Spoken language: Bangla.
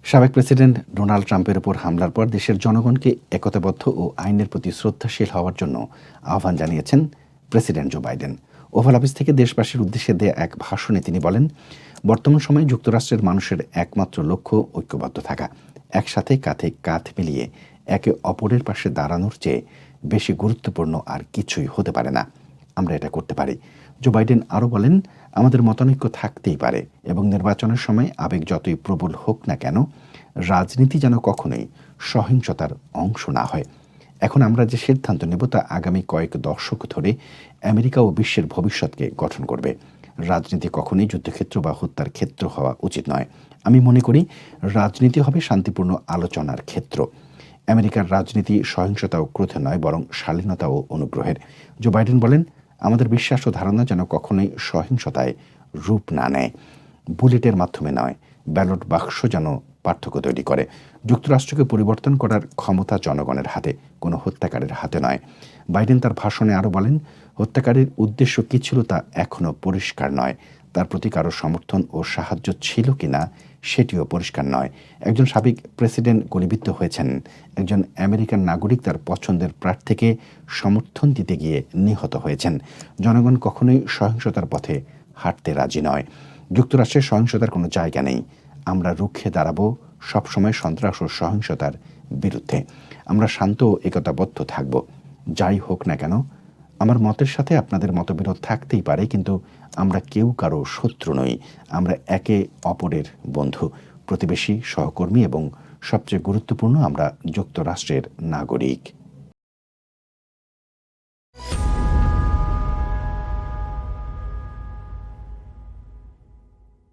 সাবেক প্রেসিডেন্ট ডোনাল্ড ট্রাম্পের ওপর হামলার পর দেশের জনগণকে একতাবদ্ধ ও আইনের প্রতি শ্রদ্ধাশীল হওয়ার জন্য আহ্বান জানিয়েছেন president Joe Biden. Oval office থেকে দেশবাসীর উদ্দেশ্যে দেয়া এক ভাষণে তিনি বলেন, বর্তমান সময়ে যুক্তরাষ্ট্রের মানুষের একমাত্র লক্ষ্য ঐক্যবদ্ধ থাকা, একসাথে কাঁধে কাঁধ মিলিয়ে একে অপরের পাশে দাঁড়ানোর চেয়ে বেশি গুরুত্বপূর্ণ আর কিছুই হতে পারে না। আমরা এটা করতে পারি। জো বাইডেন আরও বলেন, আমাদের মতানৈক্য থাকতেই পারে এবং নির্বাচনের সময় আবেগ যতই প্রবল হোক না কেন, রাজনীতি যেন কখনোই সহিংসতার অংশ না হয়। এখন আমরা যে সিদ্ধান্ত নেব তা আগামী কয়েক দশক ধরে আমেরিকা ও বিশ্বের ভবিষ্যৎকে গঠন করবে। রাজনীতি কখনোই যুদ্ধক্ষেত্র বা হত্যার ক্ষেত্র হওয়া উচিত নয়। আমি মনে করি রাজনীতি হবে শান্তিপূর্ণ আলোচনার ক্ষেত্র। আমেরিকার রাজনীতি সহিংসতা ও ক্রোধে নয়, বরং শালীনতা ও অনুগ্রহের। জো বাইডেন বলেন, আমাদের বিশ্বাস ও ধারণা যেন কখনোই সহিংসতায় রূপ না নেয়। বুলেটের মাধ্যমে নয়, ব্যালট বাক্স যেন পার্থক্য তৈরি করে। যুক্তরাষ্ট্রকে পরিবর্তন করার ক্ষমতা জনগণের হাতে, কোনো হত্যাকারীর হাতে নয়। বাইডেন তার ভাষণে আরও বলেন, হত্যাকারীর উদ্দেশ্য কী ছিল তা এখনও পরিষ্কার নয়। তার প্রতি কারো সমর্থন ও সাহায্য ছিল কিনা সেটিও পরিষ্কার নয়। একজন সাবেক প্রেসিডেন্ট গুলিবিদ্ধ হয়েছেন। একজন আমেরিকান নাগরিক তার পছন্দের প্রার্থীকে সমর্থন দিতে গিয়ে নিহত হয়েছেন। জনগণ কখনোই সহিংসতার পথে হাঁটতে রাজি নয়। যুক্তরাষ্ট্রের সহিংসতার কোনো জায়গা নেই। আমরা রুখে দাঁড়াবো সবসময় সন্ত্রাস ও সহিংসতার বিরুদ্ধে। আমরা শান্ত ও একতাবদ্ধ থাকব, যাই হোক না কেন। আমার মতের সাথে আপনাদের মতবিরোধ থাকতেই পারে, কিন্তু আমরা কেউ কারো শত্রু নই। আমরা একে অপরের বন্ধু, প্রতিবেশী, সহকর্মী এবং সবচেয়ে গুরুত্বপূর্ণ, আমরা যুক্তরাষ্ট্রের নাগরিক।